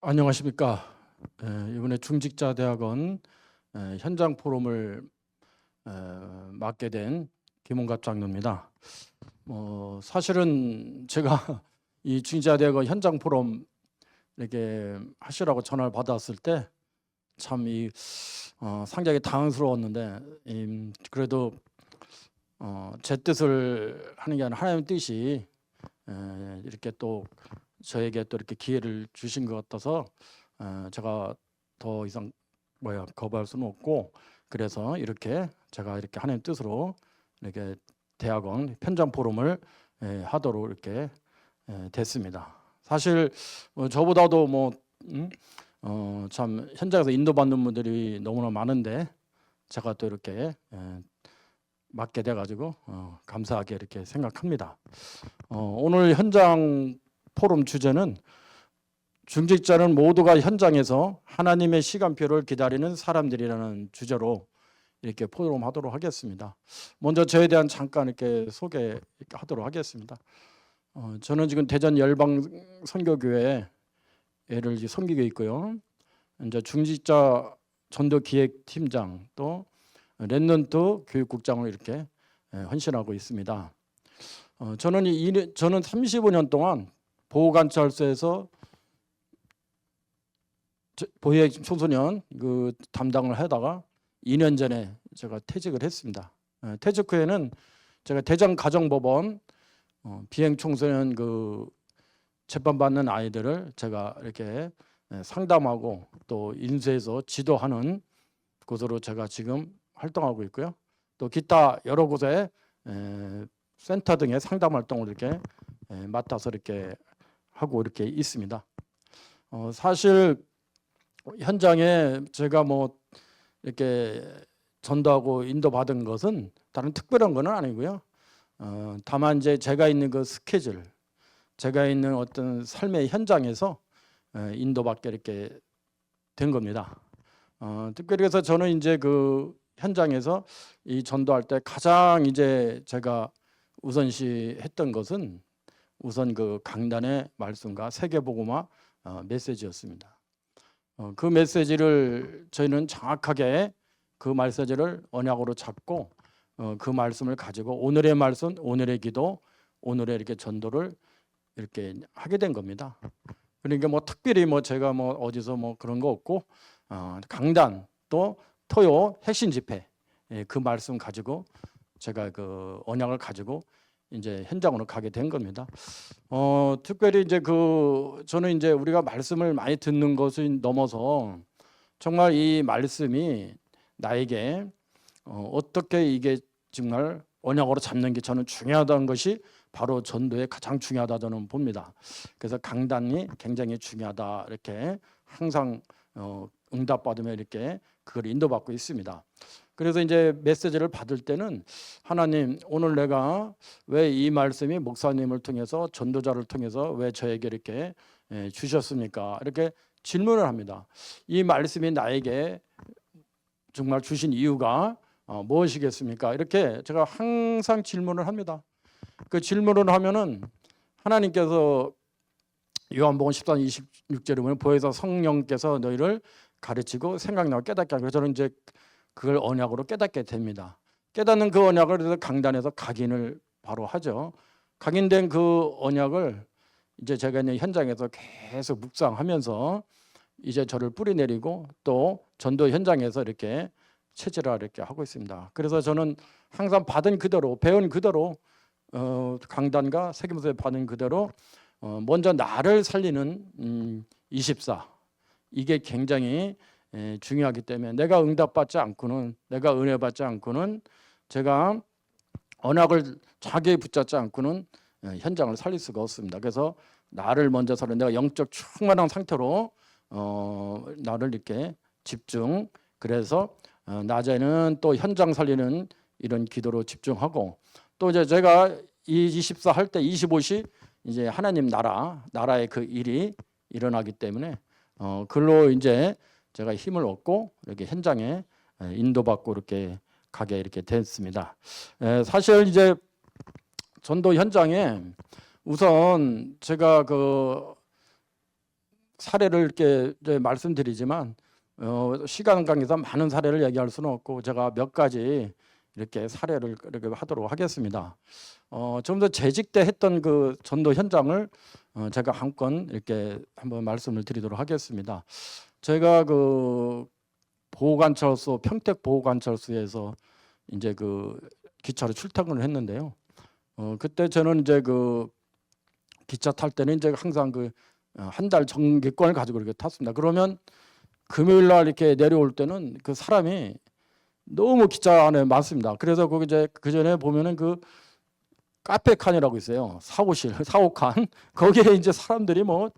안녕하십니까. 이번에 중직자대학원 현장 포럼을 맡게 된 김홍갑 장로입니다. 사실은 제가 이 중직자대학원 현장 포럼 이렇게 하시라고 전화를 받았을 때 참 상당히 당황스러웠는데 그래도 제 뜻을 하는 게 아니라 하나님의 뜻이 이렇게 또 저에게 또 이렇게 기회를 주신 것 같아서 제가 더 이상 거부할 수는 없고, 그래서 이렇게 제가 이렇게 하나님 뜻으로 이렇게 대학원 현장 포럼을 하도록 이렇게 됐습니다. 사실 저보다도 참 현장에서 인도받는 분들이 너무나 많은데 제가 또 이렇게 맡게 돼가지고 감사하게 이렇게 생각합니다. 오늘 현장 포럼 주제는 중직자는 모두가 현장에서 하나님의 시간표를 기다리는 사람들이라는 주제로 이렇게 포럼하도록 하겠습니다. 먼저 저에 대한 잠깐 이렇게 소개하도록 하겠습니다. 저는 지금 대전 열방 선교교회를 섬기고 있고요. 이제 중직자 전도 기획팀장 또 랩넌트 교육국장으로 이렇게 헌신하고 있습니다. 저는 35년 동안 보호관찰소에서 보호의 청소년 담당을 하다가 2년 전에 제가 퇴직을 했습니다. 퇴직 후에는 제가 대전가정법원 비행 청소년 재판받는 아이들을 제가 이렇게 상담하고 또 인수해서 지도하는 곳으로 제가 지금 활동하고 있고요. 또 기타 여러 곳에 센터 등의 상담 활동을 이렇게 맡아서 이렇게 하고 이렇게 있습니다. 사실 현장에 제가 이렇게 전도하고 인도받은 것은 다른 특별한 건 아니고요. 다만 이제 제가 있는 그 스케줄, 제가 있는 어떤 삶의 현장에서 인도받게 이렇게 된 겁니다. 특별히 해서 저는 이제 그 현장에서 이 전도할 때 가장 이제 제가 우선시 했던 것은 우선 그 강단의 말씀과 세계복음화 메시지였습니다. 그 메시지를 저희는 정확하게 그 메시지를 언약으로 잡고 그 말씀을 가지고 오늘의 말씀, 오늘의 기도, 오늘의 이렇게 전도를 이렇게 하게 된 겁니다. 그러니까 특별히 제가 어디서 그런 거 없고 강단 또 토요 핵심 집회 그 말씀 가지고 제가 그 언약을 가지고 이제 현장으로 가게 된 겁니다. 특별히 이제 저는 이제 우리가 말씀을 많이 듣는 것을 넘어서 정말 이 말씀이 나에게 어떻게 이게 정말 언약으로 잡는 게 저는 중요하다는 것이 바로 전도에 가장 중요하다 저는 봅니다. 그래서 강단이 굉장히 중요하다 이렇게 항상 응답받으며 이렇게 그걸 인도받고 있습니다. 그래서 이제 메시지를 받을 때는 하나님 오늘 내가 왜 이 말씀이 목사님을 통해서 전도자를 통해서 왜 저에게 이렇게 주셨습니까? 이렇게 질문을 합니다. 이 말씀이 나에게 정말 주신 이유가 무엇이겠습니까? 이렇게 제가 항상 질문을 합니다. 그 질문을 하면은 하나님께서 요한복음 14장 26절에 보면 보혜사 성령께서 너희를 가르치고 생각나고 깨닫게 하고, 저는 이제 그걸 언약으로 깨닫게 됩니다. 깨닫는 그 언약을 그래서 강단에서 각인을 바로 하죠. 각인된 그 언약을 이제 제가 있는 현장에서 계속 묵상하면서 이제 저를 뿌리내리고 또 전도 현장에서 이렇게 체질화 이렇게 하고 있습니다. 그래서 저는 항상 받은 그대로 배운 그대로 강단과 세계문서에 받은 그대로 먼저 나를 살리는 24 이게 굉장히 중요하기 때문에 내가 응답받지 않고는, 내가 은혜 받지 않고는, 제가 언약을 자기에 붙잡지 않고는 현장을 살릴 수가 없습니다. 그래서 나를 먼저 살려 내가 영적 충만한 상태로 나를 이렇게 집중, 그래서 낮에는 또 현장 살리는 이런 기도로 집중하고, 또 이제 제가 이 24 할 때 25시 이제 하나님 나라의 그 일이 일어나기 때문에 글로 이제 제가 힘을 얻고 이렇게 현장에 인도받고 이렇게 가게 이렇게 됐습니다. 사실 이제 전도 현장에 우선 제가 사례를 이렇게 이제 말씀드리지만 시간 관계상 많은 사례를 얘기할 수는 없고 제가 몇 가지 이렇게 사례를 이렇게 하도록 하겠습니다. 좀 더 재직 때 했던 그 전도 현장을 제가 한 건 이렇게 한번 말씀을 드리도록 하겠습니다. 제가 그 보호관찰소 평택 보호관찰소에서 이제 그 기차로 출퇴근을 했는데요. 그때 저는 이제 그 기차 탈 때는 이제 항상 그 한 달 정기권을 가지고 이렇게 탔습니다. 그러면 금요일 날 이렇게 내려올 때는 그 사람이 너무 기차 안에 많습니다. 그래서 거기 이제 그 전에 보면은 그 카페 칸이라고 있어요. 사호실, 사호칸. 거기에 이제 사람들이 뭐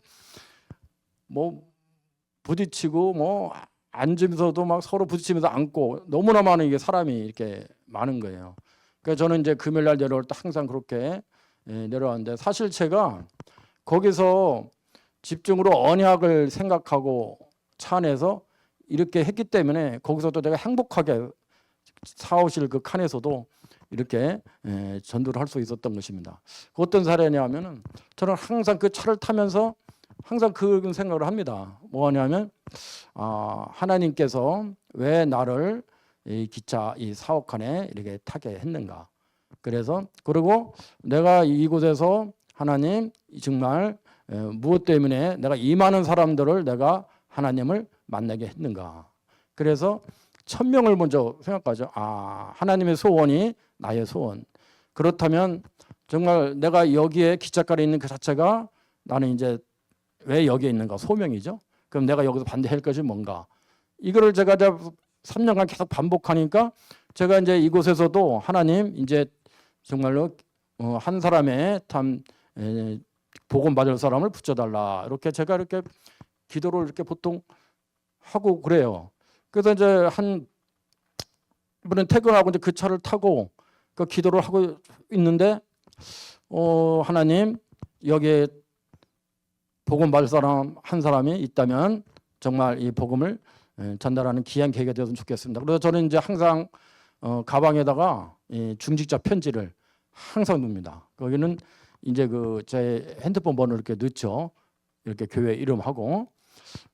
부딪히고 뭐 앉으면서도 막 서로 부딪히면서 앉고 너무나 많은 이게 사람이 이렇게 많은 거예요. 그래서 저는 이제 금요일 날 내려올 때 항상 그렇게 내려왔는데 사실 제가 거기서 집중으로 언약을 생각하고 차 안에서 이렇게 했기 때문에 거기서도 내가 행복하게 사오실 그 칸에서도 이렇게 전도를 할 수 있었던 것입니다. 그 어떤 사례냐면은 저는 항상 그 차를 타면서 항상 그 생각을 합니다. 뭐냐면 하나님께서 왜 나를 이 기차 이 사옥칸에 이렇게 타게 했는가. 그래서 그리고 내가 이곳에서 하나님 정말 무엇 때문에 내가 이 많은 사람들을 내가 하나님을 만나게 했는가. 그래서 천명을 먼저 생각하죠. 하나님의 소원이 나의 소원. 그렇다면 정말 내가 여기에 기찻가에 있는 그 자체가 나는 이제 왜 여기에 있는가 소명이죠. 그럼 내가 여기서 반대할 것이 뭔가. 이거를 제가 3년간 계속 반복하니까 제가 이제 이곳에서도 하나님 이제 정말로 한 사람의 참 복음 받을 사람을 붙여달라. 이렇게 제가 이렇게 기도를 이렇게 보통 하고 그래요. 그래서 이제 이번엔 퇴근하고 이제 그 차를 타고 그 기도를 하고 있는데 하나님 여기에 복음 받을 사람 한 사람이 있다면 정말 이 복음을 전달하는 귀한 계기가 되었으면 좋겠습니다. 그래서 저는 이제 항상 가방에다가 중직자 편지를 항상 둡니다. 거기는 이제 그 제 핸드폰 번호를 이렇게 넣죠. 이렇게 교회 이름하고.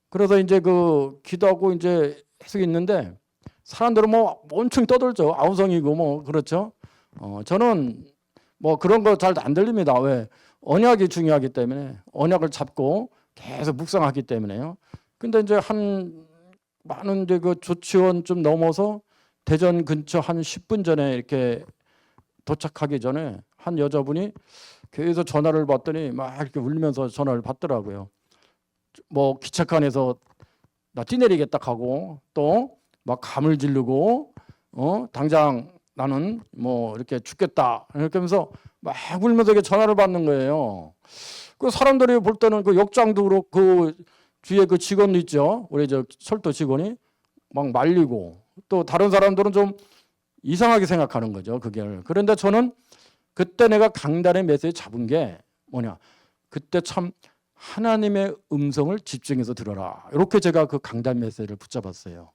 그래서 이제 그 기도하고 이제 해서 있는데 사람들은 뭐 엄청 떠들죠. 아우성이고 뭐 그렇죠. 저는 뭐 그런 거 잘 안 들립니다. 왜? 언약이 중요하기 때문에 언약을 잡고 계속 묵상하기 때문에요. 근데 이제 많은 이제 그 조치원 좀 넘어서 대전 근처 한 10분 전에 이렇게 도착하기 전에 한 여자분이 교회에서 전화를 받더니 막 이렇게 울면서 전화를 받더라고요. 뭐 기차칸에서 나 뛰내리겠다 하고 또 막 감을 지르고 당장 나는 뭐 이렇게 죽겠다 이렇게 하면서 막 울면서 이렇게 전화를 받는 거예요. 그 사람들이 볼 때는 그 역장도 그렇고 그 뒤에 그 직원 있죠. 우리 저 철도 직원이 막 말리고 또 다른 사람들은 좀 이상하게 생각하는 거죠. 그게. 그런데 저는 그때 내가 강단의 메시지 잡은 게 뭐냐. 그때 참 하나님의 음성을 집중해서 들어라. 이렇게 제가 그 강단 메시지를 붙잡았어요.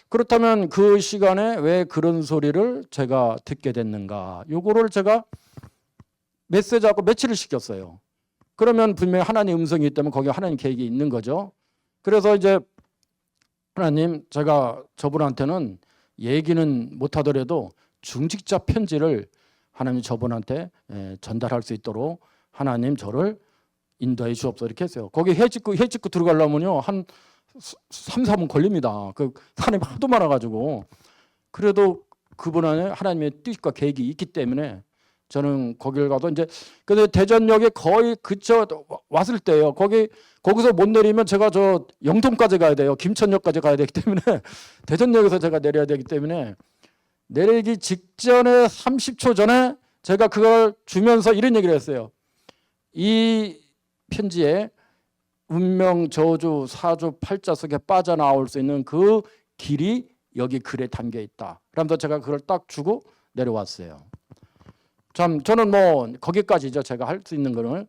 그렇다면 그 시간에 왜 그런 소리를 제가 듣게 됐는가. 요거를 제가 메시지하고 매치를 시켰어요. 그러면 분명히 하나님 음성이 있다면 거기에 하나님 계획이 있는 거죠. 그래서 이제 하나님 제가 저분한테는 얘기는 못하더라도 중직자 편지를 하나님 저분한테 전달할 수 있도록 하나님 저를 인도해 주옵소서 이렇게 했어요. 거기 해 짓고 들어가려면요 한 3, 4분 걸립니다. 그 사람이 하도 많아가지고. 그래도 그분 안에 하나님의 뜻과 계획이 있기 때문에 저는 거기를 가도 이제 근데 대전역에 거의 그쳐 왔을 때요. 거기서 못 내리면 제가 저 영통까지 가야 돼요. 김천역까지 가야 되기 때문에 대전역에서 제가 내려야 되기 때문에 내리기 직전에 30초 전에 제가 그걸 주면서 이런 얘기를 했어요. 이 편지에 운명, 저주, 사주, 팔자 속에 빠져나올 수 있는 그 길이 여기 글에 담겨 있다. 그러면서 제가 그걸 딱 주고 내려왔어요. 참 저는 뭐 거기까지죠. 제가 할 수 있는 거는.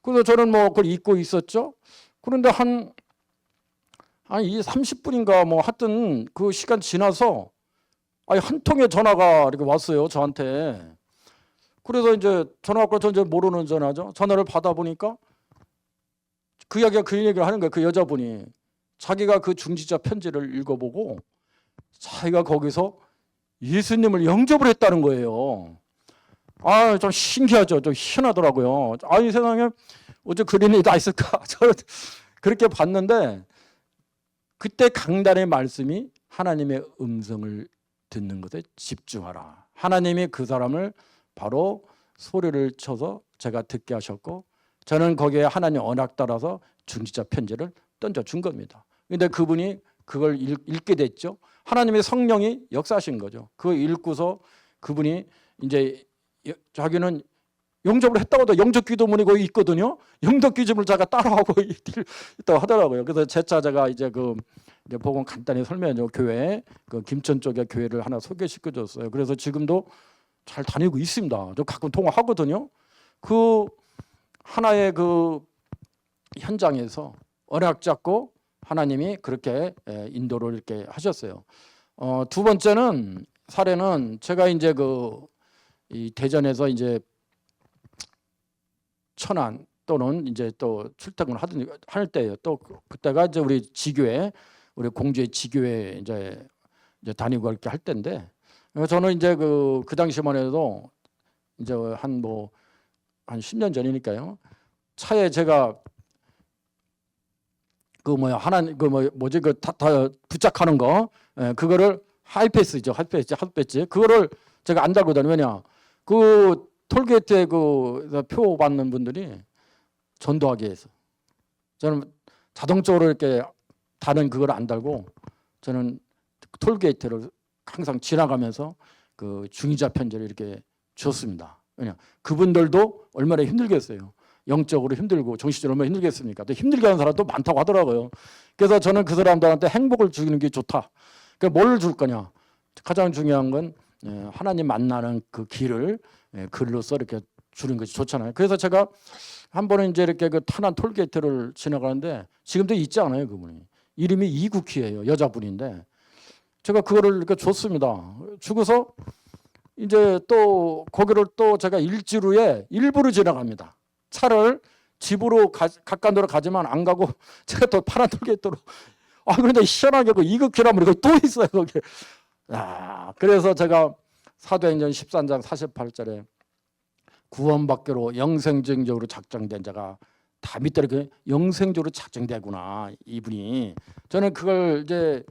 그래서 저는 뭐 그걸 잊고 있었죠. 그런데 한 30분인가 뭐 하여튼 그 시간 지나서 한 통의 전화가 이렇게 왔어요. 저한테. 그래서 이제 전화 왔고 저 이제 모르는 전화죠. 전화를 받아보니까 그 이야기가 그 얘기를 하는 거예요. 그 여자분이 자기가 그 중지자 편지를 읽어보고 자기가 거기서 예수님을 영접을 했다는 거예요. 아, 좀 신기하죠. 좀 희한하더라고요. 아니 세상에 어째 그런 일이 다 있을까? 저는 그렇게 봤는데 그때 강단의 말씀이 하나님의 음성을 듣는 것에 집중하라. 하나님이 그 사람을 바로 소리를 쳐서 제가 듣게 하셨고 저는 거기에 하나님 언약 따라서 중지자 편지를 던져준 겁니다. 그런데 그분이 그걸 읽게 됐죠. 하나님의 성령이 역사하신 거죠. 그거 읽고서 그분이 이제 자기는 영접을 했다고도 영접 기도문이 거기 있거든요. 영접 기도문을 제가 따라하고 있다고 하더라고요. 그래서 제차 제가 이제 이제 복음 간단히 설명해줘. 교회 그 김천 쪽에 교회를 하나 소개시켜줬어요. 그래서 지금도 잘 다니고 있습니다. 저 가끔 통화하거든요. 그 하나의 그 현장에서 언약 잡고 하나님이 그렇게 인도를 이렇게 하셨어요. 두 번째는 사례는 제가 이제 이 대전에서 이제 천안 또는 이제 또 출퇴근을 할 때예요. 또 그때가 이제 우리 지교회, 우리 공주의 지교회 이제 다니고 이렇게 할 때인데 저는 이제 그 당시만 해도 이제 한 10년 전이니까요. 차에 제가 뭐지 다 부착하는 거 그거를 하이패스죠. 하이패스 그거를 제가 안 달고 다녀요. 왜냐 그 톨게이트에 표 받는 분들이 전도하기 위해서 저는 자동적으로 이렇게 다른 그걸 안 달고 저는 톨게이트를 항상 지나가면서 그 중의자 편지를 이렇게 줬습니다. 왜냐 그분들도 얼마나 힘들겠어요. 영적으로 힘들고 정신적으로 얼마나 힘들겠습니까? 또 힘들게 하는 사람도 많다고 하더라고요. 그래서 저는 그 사람들한테 행복을 주는 게 좋다. 그러니까 뭘 줄 거냐? 가장 중요한 건 하나님 만나는 그 길을 글로써 이렇게 주는 것이 좋잖아요. 그래서 제가 한 번은 이제 이렇게 그 탄한 톨게이트를 지나가는데 지금도 있지 않아요, 그분이. 이름이 이국희예요, 여자분인데 제가 그거를 이렇게 줬습니다. 주고서 이제 또 거기를 또 제가 일주일에 일부러 지나갑니다. 차를 집으로 가까운 데로 가지만 안 가고 제가 또 파란 톨게이트로 그런데 희한하게 그 이극희라면 또 있어요 거기. 그래서 제가 사도행전 13장 48절에 구원받기로 영생적으로 작정된 자가 다 밑에 이렇게 영생적으로 작정되구나 이분이. 저는 그걸 이제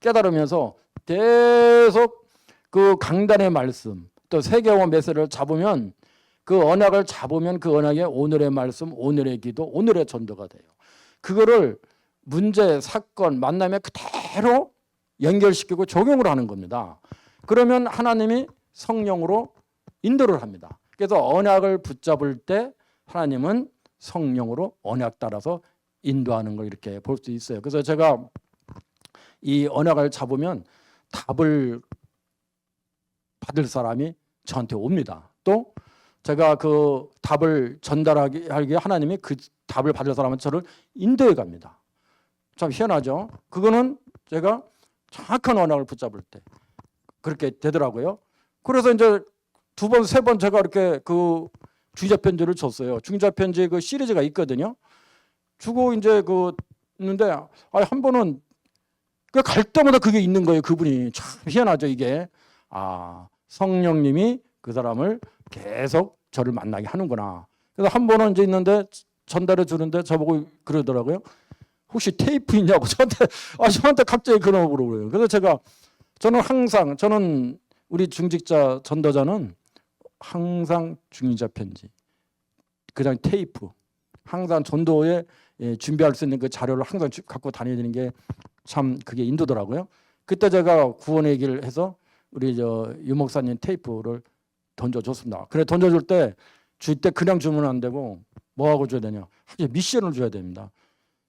깨달으면서 계속 그 강단의 말씀 또 세계와 메시지를 잡으면 그 언약을 잡으면 그 언약의 오늘의 말씀, 오늘의 기도, 오늘의 전도가 돼요. 그거를 문제, 사건, 만남에 그대로 연결시키고 적용을 하는 겁니다. 그러면 하나님이 성령으로 인도를 합니다. 그래서 언약을 붙잡을 때 하나님은 성령으로 언약 따라서 인도하는 걸 이렇게 볼 수 있어요. 그래서 제가 이 언약을 잡으면 답을 받을 사람이 저한테 옵니다. 또 제가 그 답을 전달하게 하나님이 그 답을 받을 사람은 저를 인도해 갑니다. 참 희한하죠. 그거는 제가 정확한 언약을 붙잡을 때 그렇게 되더라고요. 그래서 이제 두 번, 세 번 제가 이렇게 그 중지자 편지를 줬어요. 중지자 편지 그 시리즈가 있거든요. 주고 이제 있는데 한 번은 갈 때마다 그게 있는 거예요. 그분이 참 희한하죠 이게. 성령님이 그 사람을 계속 저를 만나게 하는구나. 그래서 한 번은 이제 있는데 전달해 주는데 저보고 그러더라고요. 혹시 테이프 있냐고 저한테 갑자기 그런 물어보래요. 그래서 저는 우리 중직자 전도자는 항상 중의자 편지, 그다음 테이프, 항상 전도에 준비할 수 있는 그 자료를 항상 갖고 다녀야 되는 게 참 그게 인도더라고요. 그때 제가 구원의 얘기를 해서 우리 유 목사님 테이프를 던져줬습니다. 그래 던져줄 때 줄 때 그냥 주면 안 되고 뭐 하고 줘야 되냐? 미션을 줘야 됩니다.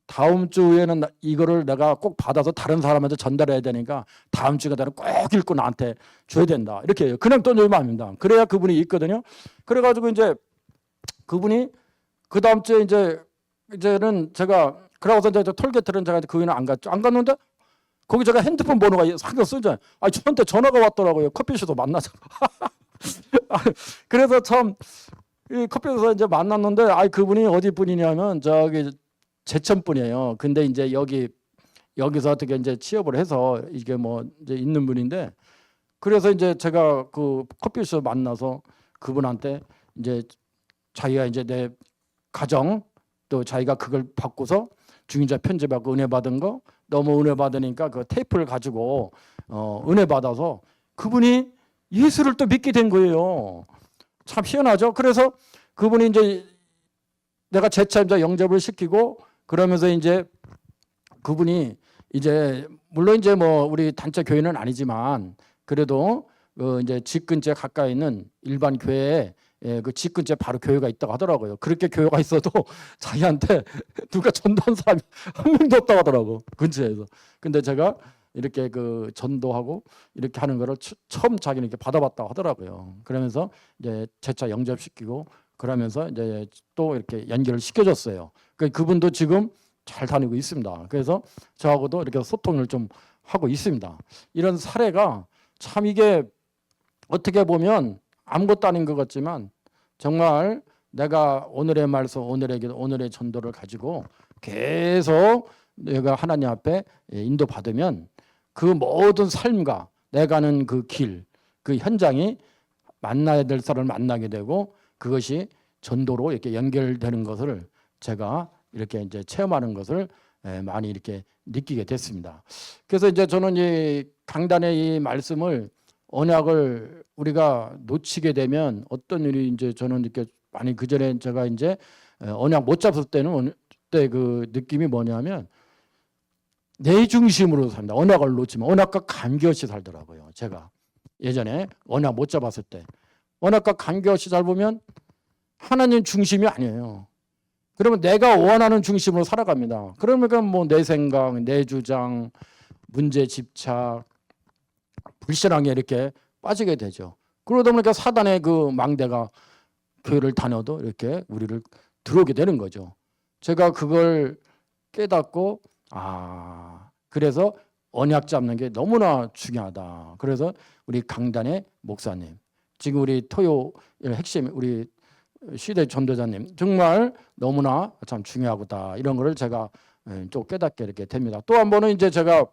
다음 주에는 이거를 내가 꼭 받아서 다른 사람한테 전달해야 되니까 다음 주에 나는 꼭 읽고 나한테 줘야 된다. 이렇게 해요. 그냥 던져주면 안 됩니다. 그래야 그분이 있거든요. 그래가지고 이제 그분이 그 다음 주에 이제는 제가 그러고서 이제 톨게이트는 제가 그거는 안 갔죠. 안 갔는데 거기 제가 핸드폰 번호가 상관 쓰잖아요. 저한테 전화가 왔더라고요. 커피숍에서 만나자. 그래서 참 이 커피숍에서 이제 만났는데 그분이 어디 분이냐면 저기 제천분이에요. 근데 이제 여기서 어떻게 이제 취업을 해서 이게 뭐 이제 있는 분인데, 그래서 이제 제가 그 커피숍 만나서 그분한테 이제 자기가 이제 내 가정 또 자기가 그걸 받고서 중인자 편집하고 은혜 받은 거 너무 은혜 받으니까 그 테이프를 가지고 은혜 받아서 그분이 예수를 또 믿게 된 거예요. 참 희한하죠. 그래서 그분이 이제 내가 재차 이제 영접을 시키고 그러면서 이제 그분이 이제 물론 이제 뭐 우리 단체 교회는 아니지만 그래도 그 이제 집 근처에 가까이 있는 일반 교회에 그 집 근처에 바로 교회가 있다고 하더라고요. 그렇게 교회가 있어도 자기한테 누가 전도한 사람이 한 명도 없다고 하더라고, 근처에서. 근데 제가 이렇게 그 전도하고 이렇게 하는 거를 처음 자기는 이렇게 받아봤다고 하더라고요. 그러면서 이제 재차 영접시키고 그러면서 이제 또 이렇게 연결을 시켜줬어요. 그분도 지금 잘 다니고 있습니다. 그래서 저하고도 이렇게 소통을 좀 하고 있습니다. 이런 사례가 참 이게 어떻게 보면 아무것도 아닌 것 같지만 정말 내가 오늘의 말씀, 오늘의 기도, 오늘의 전도를 가지고 계속 내가 하나님 앞에 인도받으면 그 모든 삶과 내가 가는 그 길, 그 현장이 만나야 될 사람을 만나게 되고 그것이 전도로 이렇게 연결되는 것을 제가 이렇게 이제 체험하는 것을 많이 이렇게 느끼게 됐습니다. 그래서 이제 저는 이 강단의 이 말씀을 언약을 우리가 놓치게 되면 어떤 일이 이제 저는 이렇게 많이 그 전에 제가 이제 언약 못 잡을 때는 그때 그 느낌이 뭐냐면 내 중심으로 산다. 언약을 놓치면 언약과 관계없이 살더라고요. 제가 예전에 언약 못 잡았을 때 언약과 관계없이 살보면 하나님 중심이 아니에요. 그러면 내가 원하는 중심으로 살아갑니다. 그러면 뭐 내 생각, 내 주장, 문제 집착, 불신앙에 이렇게 빠지게 되죠. 그러다 보니까 사단의 그 망대가 교회를 다녀도 이렇게 우리를 들어오게 되는 거죠. 제가 그걸 깨닫고 그래서 언약 잡는 게 너무나 중요하다. 그래서 우리 강단의 목사님, 지금 우리 토요일 핵심 우리 시대 전도자님 정말 너무나 참 중요하다. 이런 거를 제가 좀 깨닫게 이렇게 됩니다. 또 한 번은 이제 제가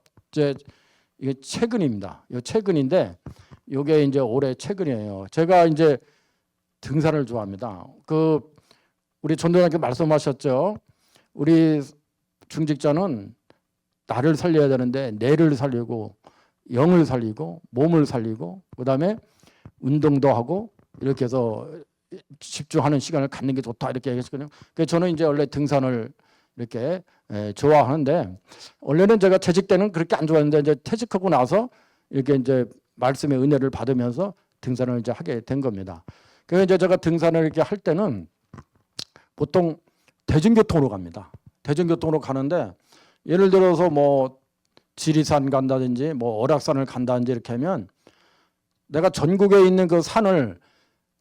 이게 최근입니다. 이 최근인데 이게 이제 올해 최근이에요. 제가 이제 등산을 좋아합니다. 그 우리 전도자님께 말씀하셨죠. 우리 중직자는 나를 살려야 되는데 뇌를 살리고 영을 살리고 몸을 살리고 그다음에 운동도 하고 이렇게 해서 집중하는 시간을 갖는 게 좋다 이렇게 얘기했거든요. 그래서 저는 이제 원래 등산을 이렇게 좋아하는데 원래는 제가 재직 때는 그렇게 안 좋아했는데 이제 퇴직하고 나서 이렇게 이제 말씀의 은혜를 받으면서 등산을 이제 하게 된 겁니다. 그래서 이제 제가 등산을 이렇게 할 때는 보통 대중교통으로 갑니다. 대중교통으로 가는데 예를 들어서 뭐 지리산 간다든지 뭐 월악산을 간다든지 이렇게 하면 내가 전국에 있는 그 산을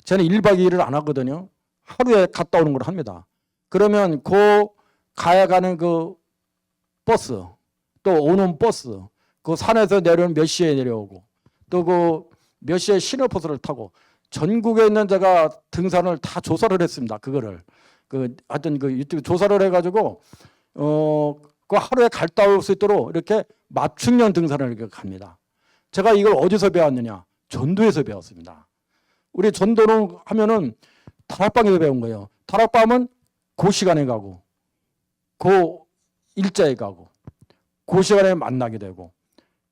저는 1박 2일을 안 하거든요. 하루에 갔다 오는 걸 합니다. 그러면 그 가야 가는 그 버스 또 오는 버스 그 산에서 내려오면 몇 시에 내려오고 또 그 몇 시에 시내버스를 타고 전국에 있는 제가 등산을 다 조사를 했습니다. 그거를 그 하여튼 그 유튜브 조사를 해가지고 그 하루에 갔다 올 수 있도록 이렇게 맞춤형 등산을 이렇게 갑니다. 제가 이걸 어디서 배웠느냐? 전도에서 배웠습니다. 우리 전도를 하면은 다락방에서 배운 거예요. 다락방은 그 시간에 가고 그 일자에 가고 그 시간에 만나게 되고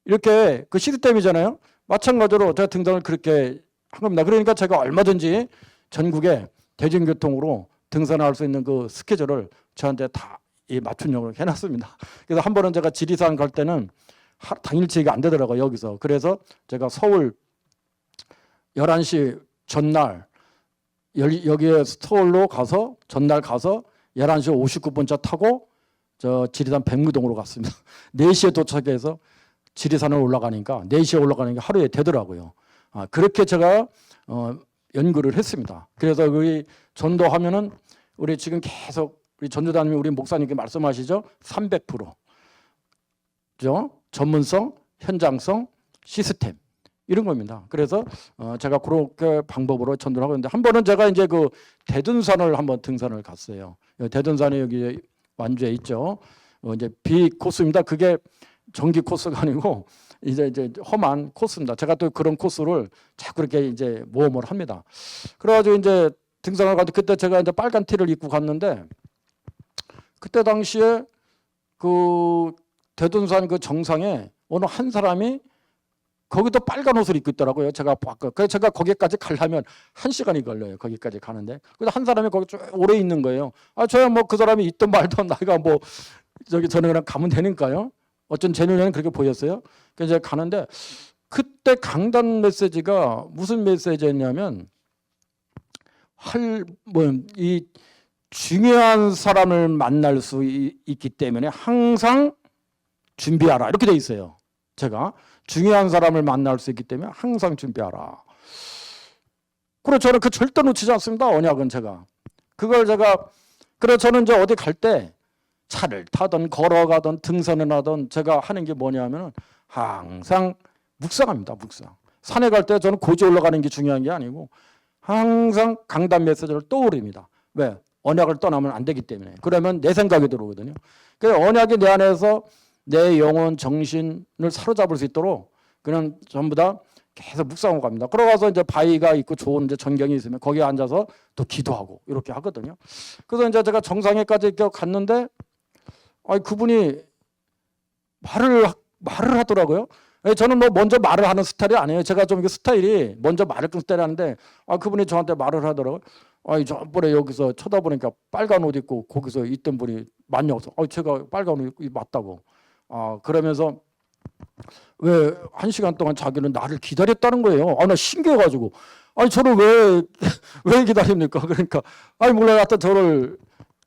이렇게 그 시스템이잖아요. 마찬가지로 제가 등산을 그렇게 한 겁니다. 그러니까 제가 얼마든지 전국에 대중교통으로 등산할 수 있는 그 스케줄을 저한테 다 맞춤형으로 해놨습니다. 그래서 한 번은 제가 지리산 갈 때는 당일치기가 안 되더라고요. 여기서. 그래서 제가 서울 11시 전날 여기에 서울로 가서 전날 가서 11시 59분차 타고 저 지리산 백무동으로 갔습니다. 4시에 도착해서 지리산을 올라가니까 4시에 올라가니까 하루에 되더라고요. 그렇게 제가 연구를 했습니다. 그래서 우리 전도하면은 우리 지금 계속 우리 전도자님 우리 목사님께 말씀하시죠. 300%. 그죠? 전문성, 현장성, 시스템 이런 겁니다. 그래서 제가 그렇게 방법으로 전도를 하고 있는데 한 번은 제가 이제 그 대둔산을 한번 등산을 갔어요. 대둔산에 여기 만주에 있죠. 이제 비 코스입니다. 그게 정기 코스가 아니고 이제 험한 코스입니다. 제가 또 그런 코스를 자꾸 이렇게 이제 모험을 합니다. 그래가지고 이제 등산을 가도 그때 제가 이제 빨간 티를 입고 갔는데 그때 당시에 그 대둔산 그 정상에 어느 한 사람이 거기도 빨간 옷을 입고 있더라고요. 제가 봤고, 그래서 제가 거기까지 가려면 1시간이 걸려요. 거기까지 가는데. 그래서 한 사람이 거기 쭉 오래 있는 거예요. 아, 저야 뭐 그 사람이 있든 말든 나이가 뭐 저는 그냥 가면 되니까요. 어쩐 제 눈에는 그렇게 보였어요. 그래서 제가 가는데 그때 강단 메시지가 무슨 메시지였냐면 이 중요한 사람을 만날 수 있기 때문에 항상 준비하라 이렇게 돼 있어요. 제가 중요한 사람을 만날 수 있기 때문에 항상 준비하라. 그래서 저는 그 절대 놓치지 않습니다. 언약은 제가 그래서 저는 이제 어디 갈 때 차를 타든 걸어가든 등산을 하든 제가 하는 게 뭐냐면은 항상 묵상합니다. 묵상. 산에 갈 때 저는 고지 올라가는 게 중요한 게 아니고 항상 강단 메시지를 떠올립니다. 왜? 언약을 떠나면 안 되기 때문에. 그러면 내 생각이 들어오거든요. 그래서 언약이 내 안에서 내 영혼, 정신을 사로잡을 수 있도록 그냥 전부 다 계속 묵상하고 갑니다. 그러고서 이제 바위가 있고 좋은 이제 전경이 있으면 거기에 앉아서 또 기도하고 이렇게 하거든요. 그래서 이제 제가 정상에까지 갔는데 그분이 말을 하더라고요. 저는 뭐 먼저 말을 하는 스타일이 아니에요. 제가 좀 스타일이 먼저 말을 끊는 스타일이 아닌데 그분이 저한테 말을 하더라고요. 저번에 여기서 쳐다보니까 빨간 옷 입고 거기서 있던 분이 맞냐고. 제가 빨간 옷 입고 맞다고. 그러면서 왜 1시간 동안 자기는 나를 기다렸다는 거예요. 나 신기해가지고. 저를 왜 기다립니까? 그러니까 몰라요. 하여튼 저를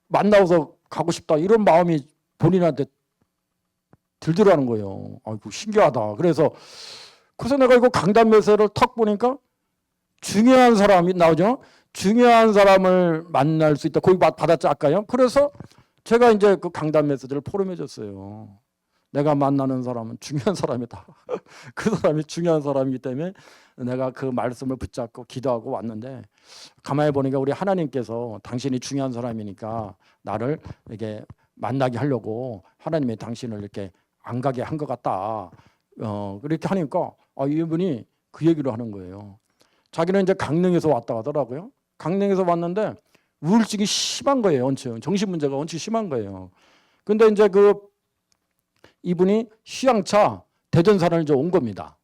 만나서 가고 싶다 이런 마음이 본인한테 들더라는 거예요. 신기하다. 그래서 내가 이거 강단 메시지를 탁 보니까 중요한 사람이 나오죠. 중요한 사람을 만날 수 있다. 거기 받았죠 아까요. 그래서 제가 이제 그 강단 메시지를 포럼해 줬어요. 내가 만나는 사람은 중요한 사람이다. 그 사람이 중요한 사람이기 때문에 내가 그 말씀을 붙잡고 기도하고 왔는데 가만히 보니까 우리 하나님께서 당신이 중요한 사람이니까 나를 이렇게 만나게 하려고 하나님이 당신을 이렇게 안 가게 한 것 같다. 그렇게 하니까 이분이 그 얘기를 하는 거예요. 자기는 이제 강릉에서 왔다 하더라고요. 강릉에서 왔는데 우울증이 심한 거예요. 엄청 정신 문제가 엄청 심한 거예요. 근데 이제 이분이 휴양차 대전산을 이제 온 겁니다.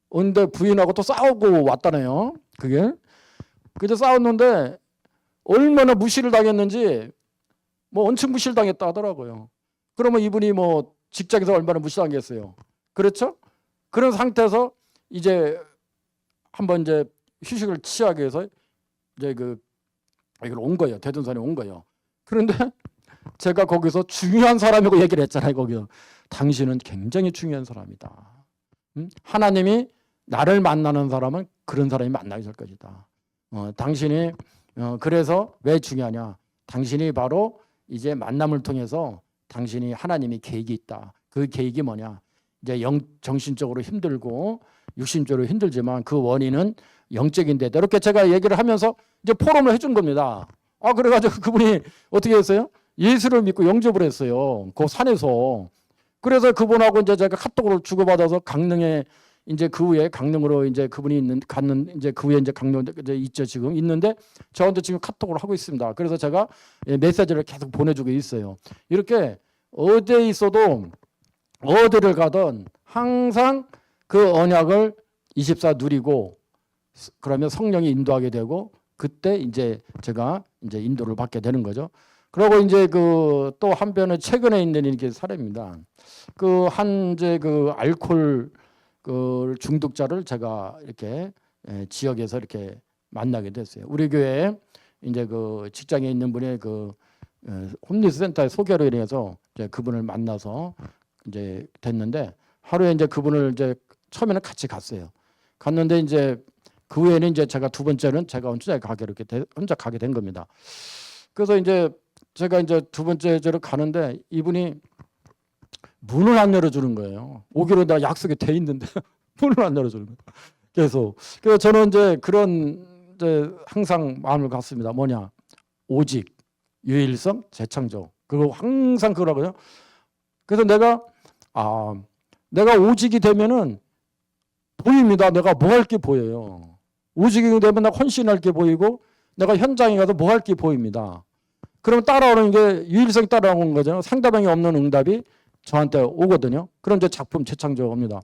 근데 부인하고 또 싸우고 왔다네요. 그게. 그래서 싸웠는데 얼마나 무시를 당했는지 엄청 무시를 당했다 하더라고요. 그러면 이분이 직장에서 얼마나 무시당했어요. 그렇죠? 그런 상태에서 이제 한번 이제 휴식을 취하기 위해서 이제 이걸 온 거예요. 대전산에 온 거예요. 그런데 제가 거기서 중요한 사람이고 얘기를 했잖아요. 거기서 당신은 굉장히 중요한 사람이다. 하나님이 나를 만나는 사람은 그런 사람이 만나게 될 것이다. 당신이 그래서 왜 중요하냐? 당신이 바로 이제 만남을 통해서 당신이 하나님이 계획이 있다. 그 계획이 뭐냐? 이제 정신적으로 힘들고 육신적으로 힘들지만 그 원인은 영적인데 이렇게 제가 얘기를 하면서 이제 포럼을 해준 겁니다. 그래가지고 그분이 어떻게 했어요? 예수를 믿고 영접을 했어요. 그 산에서. 그래서 그분하고 이제 제가 카톡으로 주고받아서 강릉에 이제 그 후에 강릉으로 이제 그분이 갔는 이제 그 후에 이제 강릉 이제 있죠 지금 있는데 저한테 지금 카톡을 하고 있습니다. 그래서 제가 메시지를 계속 보내주고 있어요. 이렇게 어디에 있어도 어디를 가든 항상 그 언약을 24 누리고 그러면 성령이 인도하게 되고 그때 이제 제가 이제 인도를 받게 되는 거죠. 그리고 이제 또 한편에 최근에 있는 이렇게 사례입니다. 한제 알코올 중독자를 제가 이렇게 지역에서 이렇게 만나게 됐어요. 우리 교회에 이제 직장에 있는 분의 홈리스 센터의 소개로 인해서 이제 그분을 만나서 이제 됐는데 하루에 이제 그분을 이제 처음에는 같이 갔어요. 갔는데 이제 그 후에는 이제 제가 두 번째는 제가 혼자 가게 된 겁니다. 그래서 이제 제가 이제 두 번째로 가는데 이분이 문을 안 열어주는 거예요. 오기로 나 약속이 돼 있는데 문을 안 열어주는 거예요. 그래서 저는 이제 항상 마음을 갖습니다. 뭐냐? 오직, 유일성, 재창조. 그거 항상 그러거든요. 그래서 내가 오직이 되면은 보입니다. 내가 뭐 할 게 보여요. 오직이 되면 내가 헌신할 게 보이고 내가 현장에 가서 뭐 할 게 보입니다. 그럼 따라오는 게 유일성이 따라오는 거잖아요. 상대방이 없는 응답이 저한테 오거든요. 그럼 이제 작품 재창조합니다.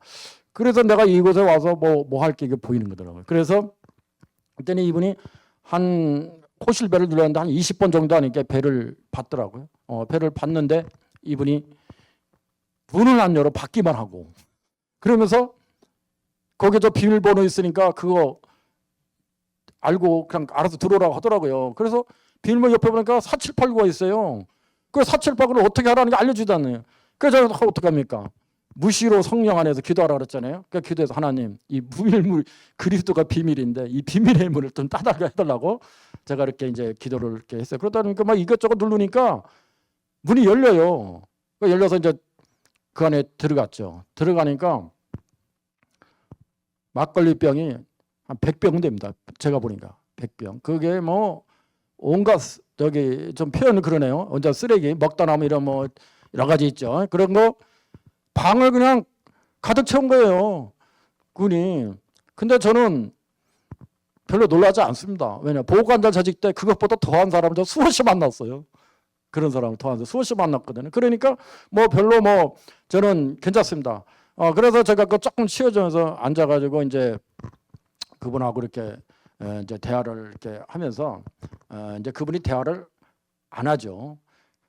그래서 내가 이곳에 와서 뭐 할 게 보이는 거더라고요. 그래서 그때는 이분이 한 호실배를 눌렀는데 한 20번 정도 하니까 배를 받더라고요. 배를 받는데 이분이 문을 안 열어 받기만 하고 그러면서 거기서 비밀번호 있으니까 그거 알고 그냥 알아서 들어오라고 하더라고요. 그래서 비밀번호 옆에 보니까 4789가 있어요. 그 4789를 어떻게 하라는 게 알려주지도 않아요. 그래서 제가 어떡합니까? 무시로 성령 안에서 기도하라 그랬잖아요. 그러니까 기도해서 하나님 이 비밀물 그리스도가 비밀인데 이 비밀의 문을 좀 따다가 해달라고 제가 이렇게 이제 기도를 이렇게 했어요. 그러다 보니까 막 이것저것 누르니까 문이 열려요. 열려서 이제 그 안에 들어갔죠. 들어가니까 막걸리 병이 한 100병 됩니다. 제가 보니까 100병. 그게 뭐 온갖 저기 좀 표현을 그러네요. 혼자 쓰레기 먹다 남은 이런 뭐 여러 가지 있죠. 그런 거 방을 그냥 가득 채운 거예요. 군이. 근데 저는 별로 놀라지 않습니다. 왜냐 보호관절 자직 때 그것보다 더한 사람을 저 수없이 만났어요. 그런 사람을 더한 수없이 만났거든요. 그러니까 뭐 별로 뭐 저는 괜찮습니다. 그래서 제가 그 조금 치워주면서 앉아가지고 이제 그분하고 이렇게 이제 대화를 이렇게 하면서 이제 그분이 대화를 안 하죠.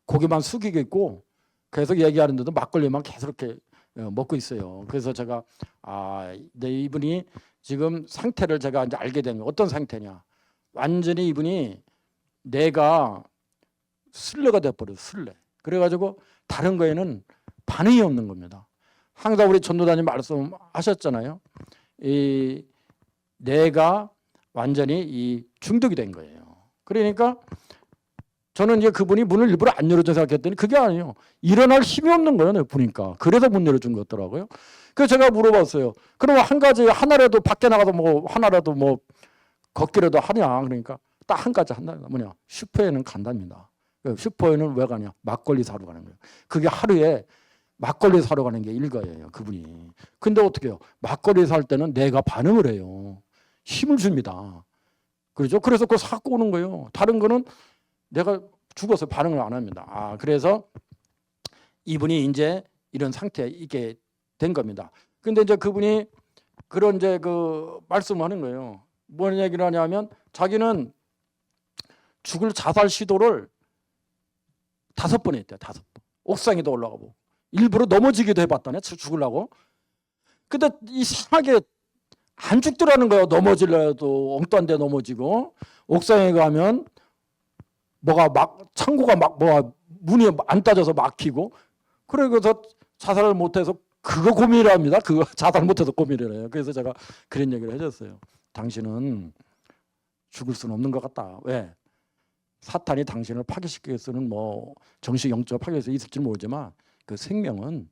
고개만 숙이고 있고 계속 얘기하는데도 막걸리만 계속 이렇게 먹고 있어요. 그래서 제가 이분이 지금 상태를 제가 이제 알게 된 거예요. 어떤 상태냐? 완전히 이분이 내가 술래가 돼버려요. 술래. 그래가지고 다른 거에는 반응이 없는 겁니다. 항상 우리 전도사님 말씀하셨잖아요. 이 내가 완전히 이 중독이 된 거예요. 그러니까 저는 이제 그분이 문을 일부러 안 열어줘 생각했더니 그게 아니에요. 일어날 힘이 없는 거예요. 보니까. 그래서 문 열어준 것 같더라고요. 그래서 제가 물어봤어요. 그럼 한 가지 하나라도 밖에 나가서 뭐 하나라도 뭐 걷기라도 하냐. 그러니까 딱 한 가지 한다. 뭐냐. 슈퍼에는 간답니다. 슈퍼에는 왜 가냐. 막걸리 사러 가는 거예요. 그게 하루에 막걸리 사러 가는 게 일과예요. 그분이. 근데 어떻게 해요. 막걸리 살 때는 내가 반응을 해요. 힘을 줍니다. 그렇죠? 그래서 그거 사고 오는 거예요. 다른 거는 내가 죽어서 반응을 안 합니다. 그래서 이분이 이제 이런 상태에 있게 된 겁니다. 근데 이제 그분이 그런 이제 그 말씀하는 거예요. 뭔 얘기를 하냐면 자기는 죽을 자살 시도를 5번 했대요. 5번. 옥상에도 올라가고 일부러 넘어지기도 해봤다네. 죽으려고. 근데 이상하게 안 죽더라는 거예요. 넘어질래도 엉뚱한 데 넘어지고 옥상에 가면 뭐가 막 창고가 막 뭐가 문이 안 따져서 막히고 그래서 자살을 못해서 그거 고민을 합니다. 그거 자살 못해서 고민을 해요. 그래서 제가 그런 얘기를 해줬어요. 당신은 죽을 수는 없는 것 같다. 왜? 사탄이 당신을 파괴시키기 위해서는 뭐 정식 영적 파괴할 수 있을지 모르지만 그 생명은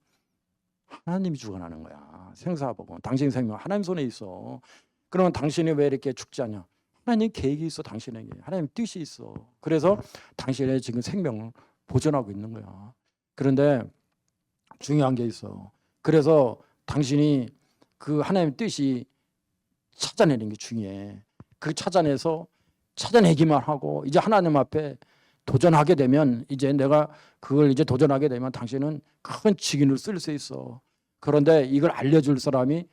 하나님이 주관하는 거야. 생사하고 당신 생명 하나님 손에 있어. 그러면 당신이 왜 이렇게 죽지 않냐? 하나님 계획이 있어. 당신에게 하나님 뜻이 있어. 그래서 당신의 지금 생명을 보존하고 있는 거야. 그런데 중요한 게 있어. 그래서 당신이 그 하나님의 뜻이 찾아내는 게 중요해. 그 찾아내기만 하고 이제 하나님 앞에 도전하게 되면 이제 내가 그걸 이제 도전하게 되면 당신은 큰 직인을 쓸 수 있어. 그런데 이걸 알려줄 사람이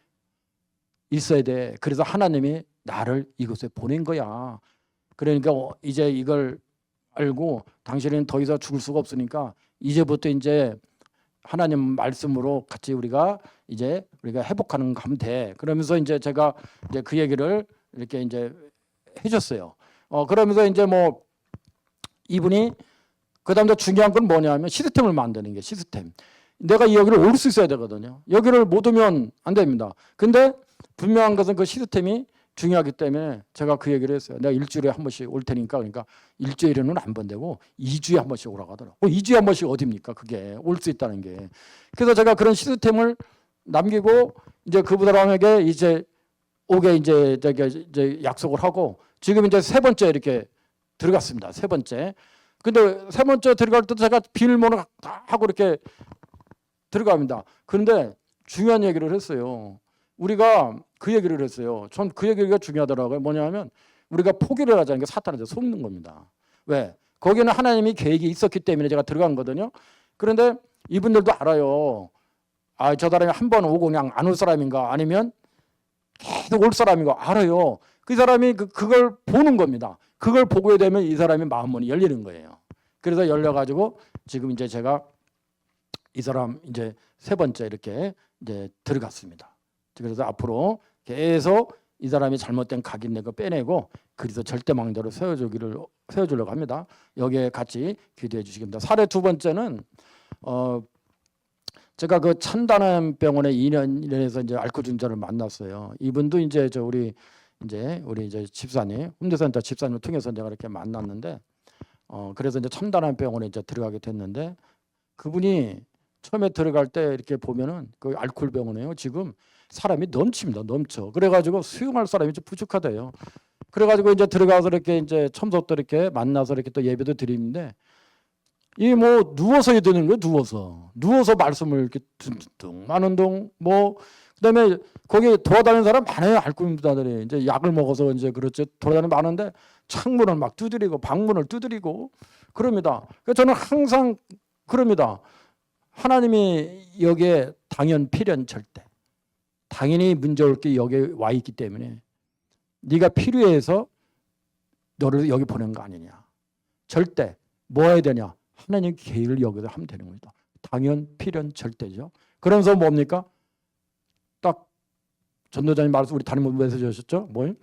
있어야 돼. 그래서 하나님이 나를 이곳에 보낸 거야. 그러니까 이제 이걸 알고 당신은 더 이상 죽을 수가 없으니까 이제부터 이제 하나님 말씀으로 같이 우리가 회복하는 거 하면 돼. 그러면서 이제 제가 이제 그 얘기를 이렇게 이제 해줬어요. 그러면서 이제 뭐 이분이 그다음에 중요한 건 뭐냐면 시스템을 만드는 게 시스템. 내가 여기를 올 수 있어야 되거든요. 여기를 못 오면 안 됩니다. 근데 분명한 것은 그 시스템이 중요하기 때문에 제가 그 얘기를 했어요. 내가 일주일에 한 번씩 올 테니까 그러니까 일주일에는 안 번되고 2주에 한 번씩 오라고 하더라고요. 2주에 한 번씩 어딥니까? 그게 올 수 있다는 게. 그래서 제가 그런 시스템을 남기고 이제 그 사람에게 이제 오게 이제 약속을 하고 지금 이제 3번째 이렇게 들어갔습니다. 3번째. 근데 세 번째 들어갈 때도 제가 비밀번호 다 하고 이렇게 들어갑니다. 그런데 중요한 얘기를 했어요. 우리가 그 얘기를 했어요. 전 그 얘기가 중요하더라고요. 뭐냐면 우리가 포기를 하자는 게 사탄한테 속는 겁니다. 왜? 거기는 하나님이 계획이 있었기 때문에 제가 들어간 거거든요. 그런데 이분들도 알아요. 아, 저 사람이 한 번 오고 그냥 안 올 사람인가 아니면 계속 올 사람인가 알아요. 그 사람이 그걸 보는 겁니다. 그걸 보게 되면 이 사람의 마음문이 열리는 거예요. 그래서 열려가지고 지금 이제 제가 이 사람 이제 세 번째 이렇게 이제 들어갔습니다. 그래서 앞으로 계속 이 사람이 잘못된 각인된 거 빼내고 그래서 절대망대로 세워주려고 합니다. 여기에 같이 기도해 주시기 바랍니다. 사례 두 번째는 제가 그 천단암병원의 2년에서 이제 앓고 중자를 만났어요. 이분도 이제 우리 이제 집사님, 홈대센터 집사님을 통해서 제가 이렇게 만났는데, 그래서 이제 천단암병원에 이제 들어가게 됐는데, 그분이 처음에 들어갈 때 이렇게 보면은 그 알코올 병원이에요. 지금 사람이 넘칩니다, 넘쳐. 그래가지고 수용할 사람이 좀 부족하대요. 그래가지고 이제 들어가서 이렇게 이제 처음부터 이렇게 만나서 이렇게 또 예배도 드리는데. 이 뭐 누워서 해야 되는 거예요. 누워서 말씀을 이렇게 둥둥 마는 둥 뭐 그다음에 거기 돌아다니는 사람 많아요. 알코올자들이 이제 약을 먹어서 이제 그렇죠. 돌아다니는 많은데 창문을 막 두드리고 방문을 두드리고 그럽니다. 그래서 저는 항상 그럽니다. 하나님이 여기에 당연 필연 절대 당연히 문제 올 게 여기에 와 있기 때문에 네가 필요해서 너를 여기 보낸 거 아니냐. 절대 뭐 해야 되냐. 하나님 계획을 여기서 하면 되는 겁니다. 당연, 필연, 절대죠. 그러면서 뭡니까? 딱 전도자님 말씀 우리 담임 메시지 하셨죠? 뭐예요?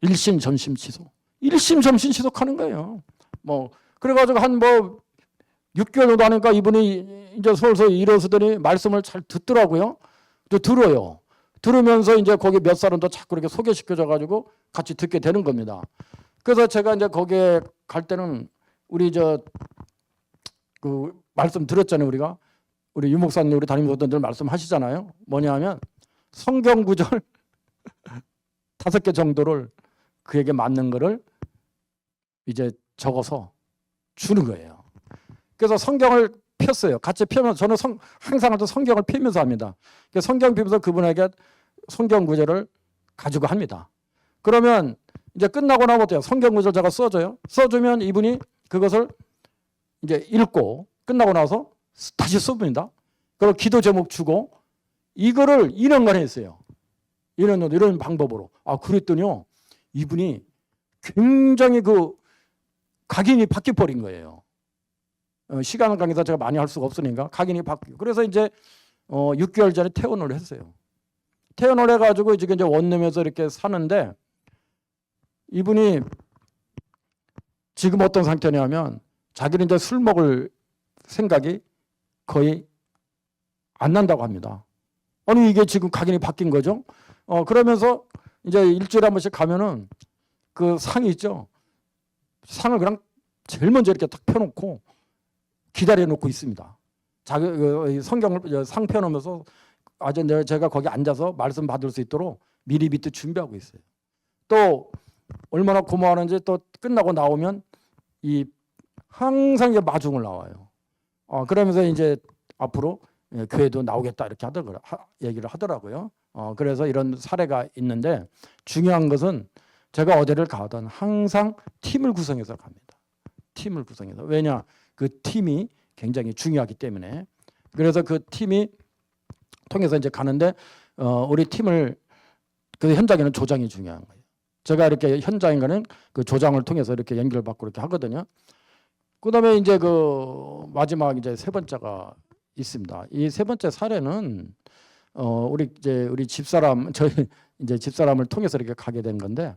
일심 전심 지속. 일심 전심 지속하는 거예요. 뭐 그래가지고 한 뭐 6개월 정도 하니까 이분이 이제 서울서 일어서더니 말씀을 잘 듣더라고요. 또 들어요. 들으면서 이제 거기 몇 사람 더 자꾸 이렇게 소개시켜줘가지고 같이 듣게 되는 겁니다. 그래서 제가 이제 거기에 갈 때는 우리 그 말씀 들었잖아요. 우리 유 목사님 우리 담임 목사님들 말씀하시잖아요. 뭐냐면 성경 구절 5개 정도를 그에게 맞는 거를 이제 적어서 주는 거예요. 그래서 성경을 폈어요. 같이 펴면서 저는 항상 성경을 펴면서 합니다. 그래서 성경 펴면서 그분에게 성경 구절을 가지고 합니다. 그러면 이제 끝나고 나면 어때요? 성경 구절 제가 써줘요. 써주면 이분이 그것을 이제 읽고 끝나고 나서 다시 써봅니다. 그리고 기도 제목 주고 이거를 2년간 했어요. 2년 정도 이런 방법으로. 그랬더니요. 이분이 굉장히 각인이 바뀌어버린 거예요. 시간 관계에서 제가 많이 할 수가 없으니까 각인이 바뀌고. 그래서 이제 6개월 전에 퇴원을 했어요. 퇴원을 해가지고 이제 원룸에서 이렇게 사는데 이분이 지금 어떤 상태냐면 자기는 이제 술 먹을 생각이 거의 안 난다고 합니다. 아니 이게 지금 각인이 바뀐 거죠. 그러면서 이제 일주일에 한 번씩 가면은 그 상이 있죠. 상을 그냥 제일 먼저 이렇게 딱 펴놓고 기다려 놓고 있습니다. 자기 성경을 상 펴놓으면서 제가 거기 앉아서 말씀 받을 수 있도록 미리부터 준비하고 있어요. 또 얼마나 고마워하는지 또 끝나고 나오면 항상 마중을 나와요. 그러면서 이제 앞으로 교회도 나오겠다 이렇게 얘기를 하더라고요. 그래서 이런 사례가 있는데 중요한 것은 제가 어디를 가든 항상 팀을 구성해서 갑니다. 팀을 구성해서. 왜냐? 그 팀이 굉장히 중요하기 때문에. 그래서 그 팀이 통해서 이제 가는데 우리 팀을 그 현장에는 조장이 중요한 거예요. 제가 이렇게 현장에 가는 그 조장을 통해서 이렇게 연결받고 이렇게 하거든요. 그다음에 이제 마지막 이제 세 번째가 있습니다. 이 세 번째 사례는 우리 집사람 저희 이제 집사람을 통해서 이렇게 가게 된 건데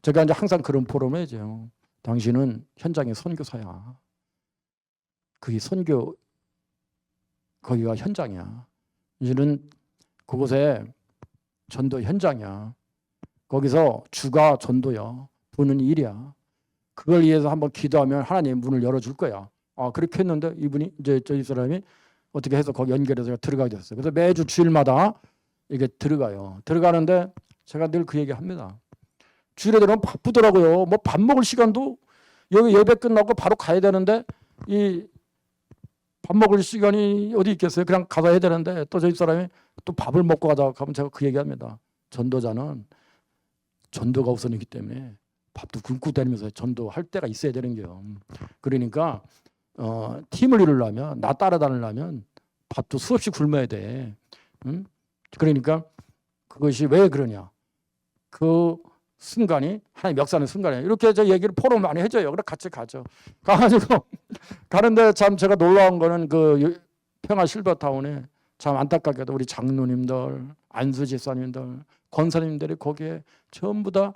제가 이제 항상 그런 포럼을 해죠. 당신은 현장의 선교사야. 그게 선교 거기가 현장이야. 이제는 그곳에 전도 현장이야. 거기서 주가 전도야. 보는 일이야. 그걸 위해서 한번 기도하면 하나님 문을 열어줄 거야. 그렇게 했는데 이분이 이제 저희 사람이 어떻게 해서 거기 연결해서 들어가게 됐어요. 그래서 매주 주일마다 이게 들어가요. 들어가는데 제가 늘 그 얘기 합니다. 주일에 들어가면 바쁘더라고요. 뭐 밥 먹을 시간도 여기 예배 끝나고 바로 가야 되는데 이 밥 먹을 시간이 어디 있겠어요? 그냥 가서 해야 되는데 또 저희 사람이 또 밥을 먹고 가다가 가면 제가 그 얘기합니다. 전도자는 전도가 우선이기 때문에 밥도 굶고 다니면서 전도할 때가 있어야 되는 거예요. 그러니까 팀을 이루려면, 나 따라다니려면 밥도 수없이 굶어야 돼. 응? 그러니까 그것이 왜 그러냐? 그 순간이 하나님 역사하는 순간이에요. 이렇게 저 얘기를 포럼 많이 해줘요. 그래 같이 가죠. 가가지고 가는데 참 제가 놀라운 거는 그 평화 실버타운에 참 안타깝게도 우리 장로님들, 안수 집사님들, 권사님들이 거기에 전부 다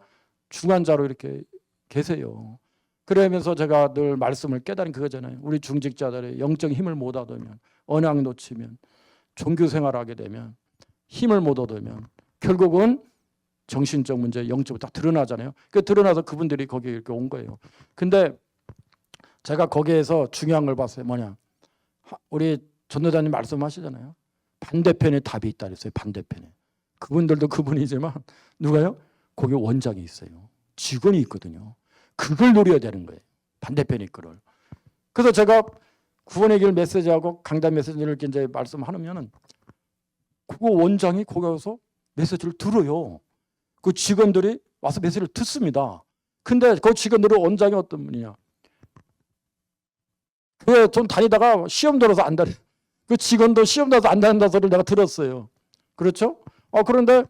중환자로 이렇게 계세요. 그러면서 제가 늘 말씀을 깨달은 그거잖아요. 우리 중직자들의 영적 힘을 못 얻으면, 언약 놓치면, 종교 생활하게 되면, 힘을 못 얻으면 결국은 정신적 문제, 영적으로 다 드러나잖아요. 그 드러나서 그분들이 거기에 이렇게 온 거예요. 근데 제가 거기에서 중요한 걸 봤어요. 뭐냐? 우리 전도자님 말씀하시잖아요. 반대편에 답이 있다 그랬어요. 반대편에. 그분들도 그분이지만 누가요? 거기 원장이 있어요. 직원이 있거든요. 그걸 노려야 되는 거예요. 반대편에 있거를. 그래서 제가 구원의 길 메시지하고 강단 메시지를 이렇게 이제 말씀하면은 그거 원장이 거기 와서 메시지를 들어요. 그 직원들이 와서 메시지를 듣습니다. 근데 그 직원들은 원장이 어떤 분이냐? 그 좀 다니다가 시험 들어서 안 다니. 그 직원도 시험 들어서 안 다닌다 소리를 내가 들었어요. 그렇죠? 그런데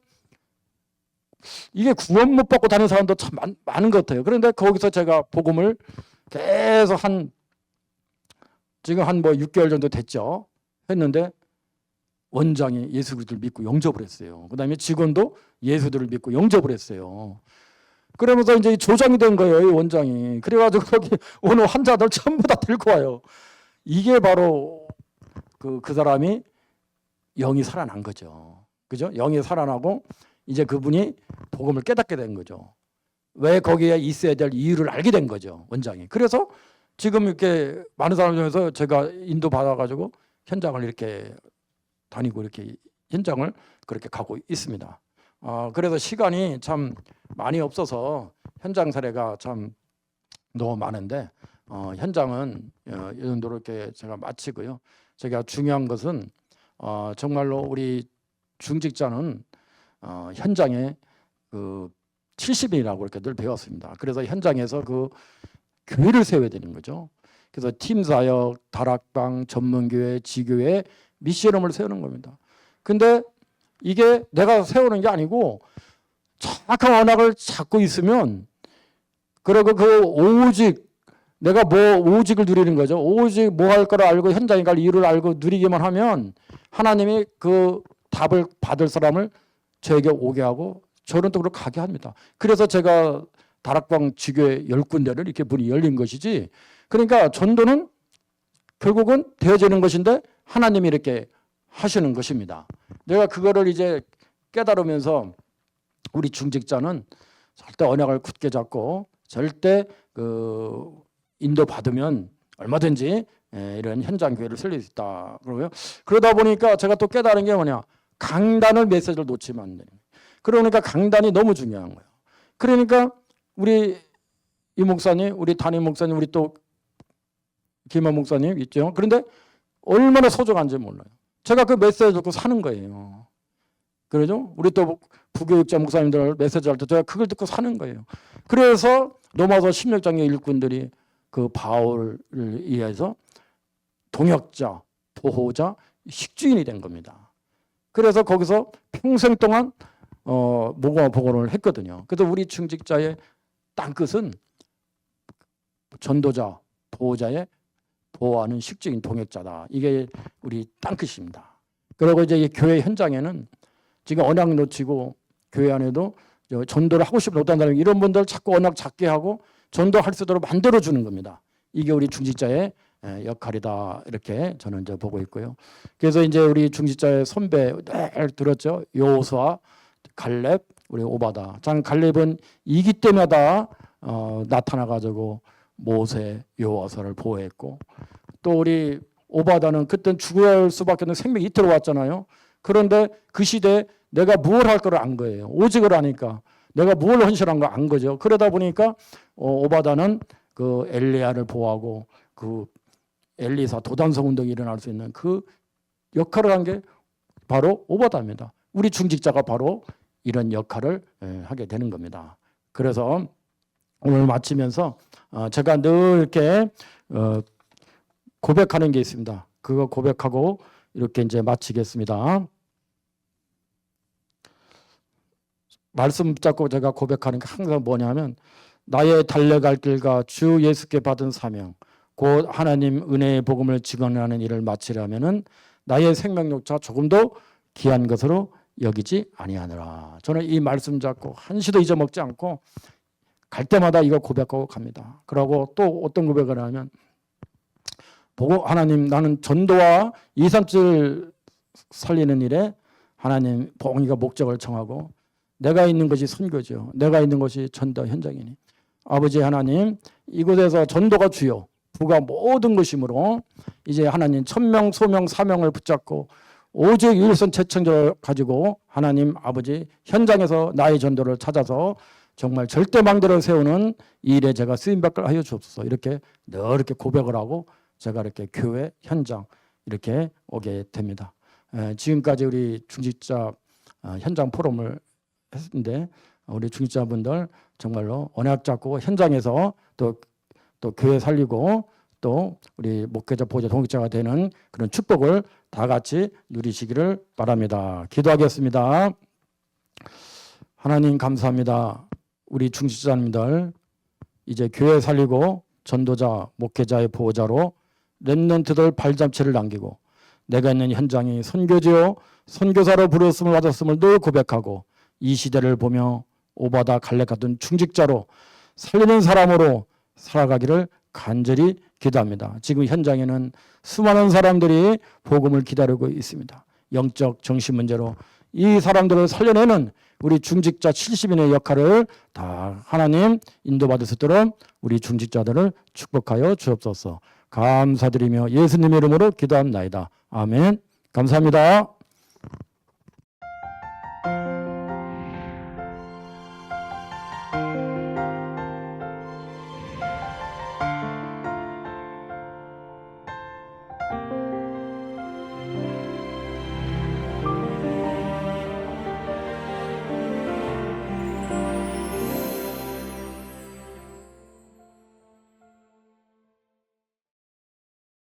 이게 구원 못 받고 다니는 사람도 참 많은 것 같아요. 그런데 거기서 제가 복음을 계속 지금 한 뭐 6개월 정도 됐죠. 했는데 원장이 예수 그리스도를 믿고 영접을 했어요. 그다음에 직원도 예수들을 믿고 영접을 했어요. 그러면서 이제 조장이 된 거예요, 이 원장이. 그래가지고 거기 오는 환자들 전부 다 들고 와요. 이게 바로 그 사람이 영이 살아난 거죠. 그죠? 영이 살아나고 이제 그분이 복음을 깨닫게 된 거죠. 왜 거기에 있어야 될 이유를 알게 된 거죠, 원장이. 그래서 지금 이렇게 많은 사람 중에서 제가 인도 받아가지고 현장을 이렇게 다니고 이렇게 현장을 그렇게 가고 있습니다. 그래서 시간이 참 많이 없어서 현장 사례가 참 너무 많은데 현장은 이 정도로 이렇게 제가 마치고요. 제가 중요한 것은 정말로 우리 중직자는 현장에 그 70인이라고 이렇게 늘 배웠습니다. 그래서 현장에서 그 교회를 세워야 되는 거죠. 그래서 팀사역, 다락방, 전문교회, 지교회, 미션홈을 세우는 겁니다. 근데 이게 내가 세우는 게 아니고 정확한 언약을 잡고 있으면 그리고 그 오직 내가 오직을 누리는 거죠. 오직 뭐 할 거를 알고 현장에 갈 이유를 알고 누리기만 하면 하나님이 그 답을 받을 사람을 저에게 오게 하고 저런 쪽으로 가게 합니다. 그래서 제가 다락방 지교회 10군데를 이렇게 문이 열린 것이지. 그러니까 전도는 결국은 되어지는 것인데 하나님이 이렇게 하시는 것입니다. 내가 그거를 이제 깨달으면서 우리 중직자는 절대 언약을 굳게 잡고 절대 그 인도 받으면 얼마든지 이런 현장 교회를 살릴 수 있다. 그러고요. 그러다 보니까 제가 또 깨달은 게 뭐냐? 강단을 메시지를 놓치면 안 돼요. 그러니까 강단이 너무 중요한 거예요. 그러니까 우리 이 목사님, 우리 담임 목사님, 우리 또 김한 목사님 있죠. 그런데 얼마나 소중한지 몰라요. 제가 그 메시지 듣고 사는 거예요. 그러죠? 우리 또 부교육자 목사님들 메시지 할 때 제가 그걸 듣고 사는 거예요. 그래서 로마서 16장의 일꾼들이 그 바울을 위해서 동역자, 보호자, 식주인이 된 겁니다. 그래서 거기서 평생 동안 모범 복원을 했거든요. 그래서 우리 중직자의 땅끝은 전도자, 보호자의 보호하는 식주인 동역자다. 이게 우리 땅끝입니다. 그리고 이제 교회 현장에는 지금 언약 놓치고 교회 안에도 전도를 하고 싶어 못하는 사람 이런 분들 자꾸 언약 잡게 하고 전도할 수 있도록 만들어주는 겁니다. 이게 우리 중직자의 역할이다. 이렇게 저는 이제 보고 있고요. 그래서 이제 우리 중직자의 선배 들었죠. 여호수아, 갈렙, 우리 오바다. 장 갈렙은 이기 때마다 나타나가지고 모세, 여호수아를 보호했고 또 우리 오바다는 그땐 죽어야 할 수밖에 없는 생명이 이틀 왔잖아요. 그런데 그 시대에 내가 무엇을 할 거를 안 거예요. 오직을 하니까 내가 무엇을 헌신한 거 안 거죠. 그러다 보니까 오바다는 그 엘리야를 보호하고 그 엘리사 도단성 운동이 일어날 수 있는 그 역할을 한 게 바로 오바다입니다. 우리 중직자가 바로 이런 역할을 하게 되는 겁니다. 그래서 오늘 마치면서 제가 늘 이렇게 고백하는 게 있습니다. 그거 고백하고 이렇게 이제 마치겠습니다. 말씀 붙잡고 제가 고백하는 게 항상 뭐냐면 나의 달려갈 길과 주 예수께 받은 사명 곧 하나님 은혜의 복음을 증언하는 일을 마치려면은 나의 생명력차 조금도 귀한 것으로 여기지 아니하노라. 저는 이 말씀 잡고 한시도 잊어먹지 않고 갈 때마다 이거 고백하고 갑니다. 그러고 또 어떤 고백을 하면 보고 하나님 나는 전도와 2, 3절 살리는 일에 하나님 봉이가 목적을 정하고 내가 있는 것이 선교죠. 내가 있는 것이 전도 현장이니 아버지 하나님 이곳에서 전도가 주요 부가 모든 것이므로 이제 하나님 천명 소명 사명을 붙잡고 오직 유일선 채청자를 가지고 하나님 아버지 현장에서 나의 전도를 찾아서 정말 절대망대를 세우는 이 일에 제가 쓰임받게 하여 주옵소서. 이렇게 늘 이렇게 고백을 하고 제가 이렇게 교회 현장 이렇게 오게 됩니다. 지금까지 우리 중직자 현장 포럼을 했는데 우리 중직자분들 정말로 언약 잡고 현장에서 또 교회 살리고 또 우리 목회자 보호자 동역자가 되는 그런 축복을 다 같이 누리시기를 바랍니다. 기도하겠습니다. 하나님 감사합니다. 우리 중직자님들 이제 교회 살리고 전도자 목회자의 보호자로 렘넌트들 발자취를 남기고 내가 있는 현장이 선교지요 선교사로 부르심을 받았음을 늘 고백하고 이 시대를 보며 오바다 갈렙 같은 중직자로 살리는 사람으로 살아가기를 간절히 기도합니다. 지금 현장에는 수많은 사람들이 복음을 기다리고 있습니다. 영적 정신 문제로 이 사람들을 살려내는 우리 중직자 70인의 역할을 다 하나님 인도받을 수 있도록 우리 중직자들을 축복하여 주옵소서. 감사드리며 예수님의 이름으로 기도합나이다. 아멘. 감사합니다.